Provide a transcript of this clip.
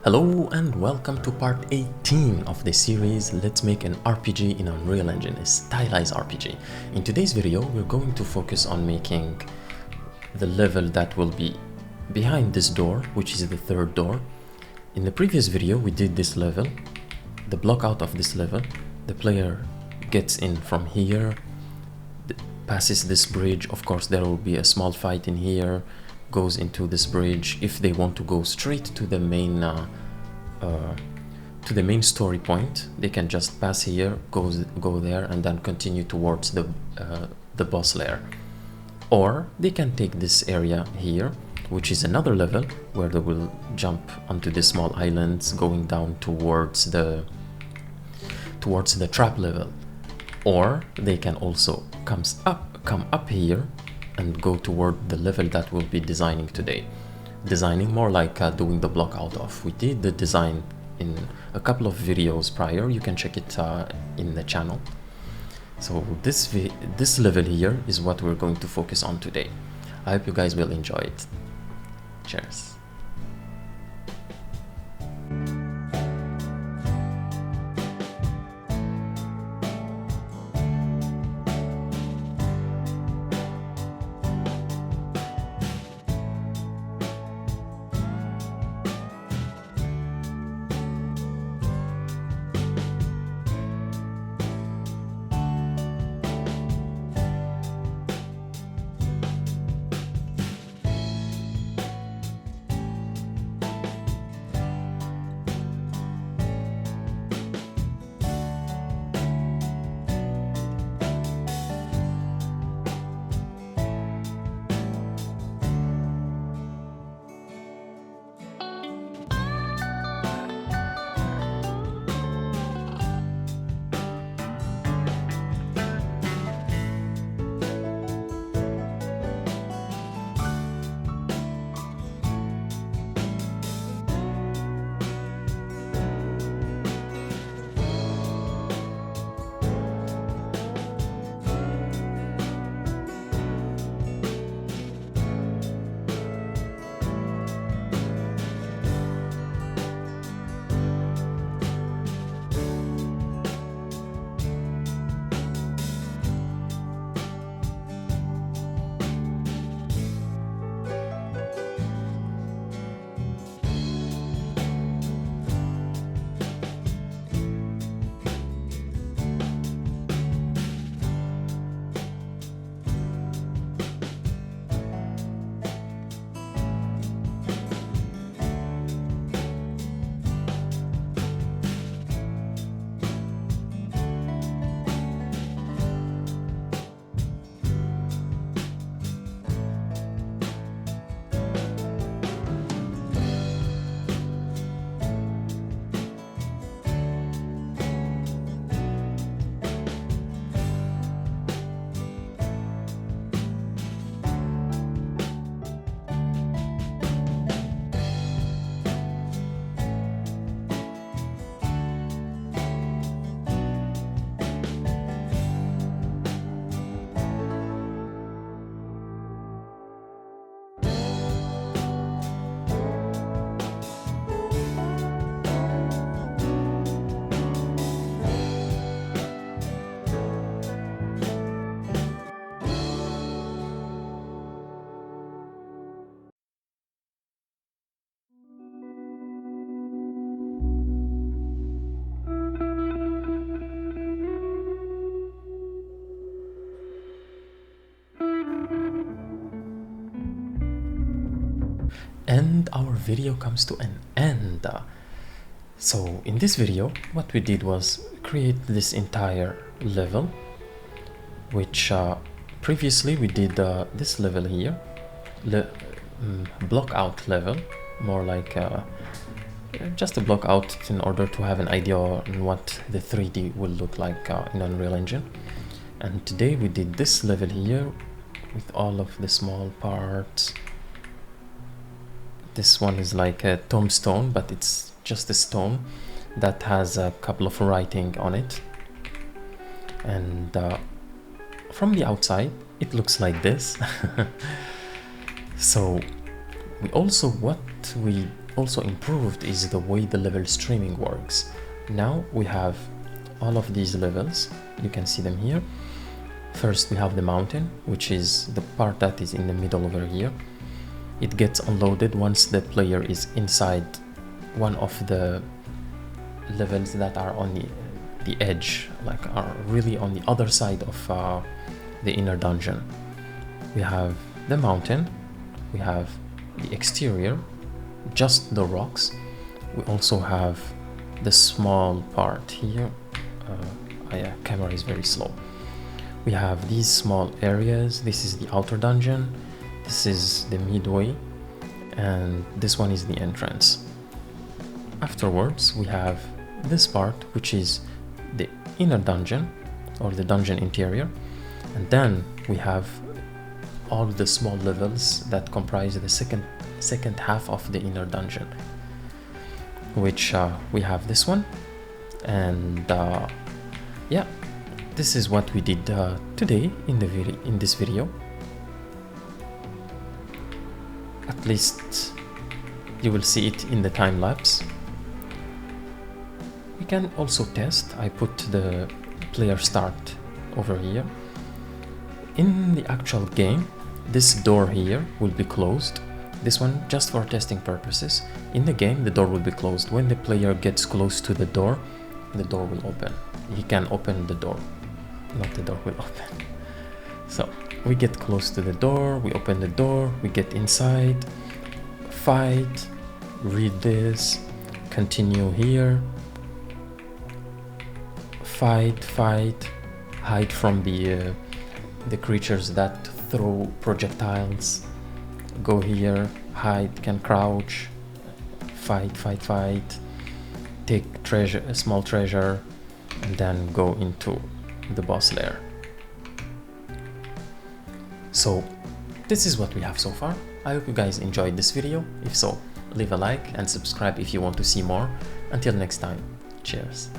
Hello and welcome to part 18 of the series Let's Make an RPG in Unreal Engine, a stylized RPG. In today's video, we're going to focus on making the level that will be behind this door, which is the third door. In the previous video, we did this level, the block out of this level. The player gets in from here, passes this bridge. Of course, there will be a small fight in here, goes into this bridge. If they want to go straight to the main story point, they can just pass here, go there, and then continue towards the boss lair. Or they can take this area here, which is another level where they will jump onto the small islands, going down towards the trap level. Or they can also come up here and go toward the level that we'll be designing today. Designing more like doing the block out of. We did the design in a couple of videos prior. You can check it in the channel. So this level here is what we're going to focus on today. I hope you guys will enjoy it. Cheers. And our video comes to an end. So in this video, what we did was create this entire level, which previously we did this level here, block out level, more like just a block out in order to have an idea on what the 3D will look like in Unreal Engine. And today we did this level here with all of the small parts. This one is like a tombstone, but it's just a stone that has a couple of writing on it. And from the outside, it looks like this. So we also also improved is the way the level streaming works. Now we have all of these levels, you can see them here. First we have the mountain, which is the part that is in the middle over here. It gets unloaded once the player is inside one of the levels that are on the edge, like are really on the other side of the inner dungeon. We have the mountain, we have the exterior, just the rocks. We also have the small part here. Yeah, camera is very slow. We have these small areas. This is the outer dungeon, this is the midway, and this one is the entrance. Afterwards we have this part, which is the inner dungeon or the dungeon interior, and then we have all the small levels that comprise the second half of the inner dungeon, which we have this one. And yeah, this is what we did today in this video. At least you will see it in the time lapse. We can also test. I put the player start over here. In the actual game, this door here will be closed. This one just for testing purposes. In the game, the door will be closed. When the player gets close to the door will open. He can open the door, not the door will open. So we get close to the door, we open the door, we get inside, fight, read this, continue here, fight, hide from the creatures that throw projectiles, go here, hide, can crouch, fight, take treasure, a small treasure, and then go into the boss lair. So this is what we have so far. I hope you guys enjoyed this video. If so, leave a like and subscribe if you want to see more. Until next time, cheers.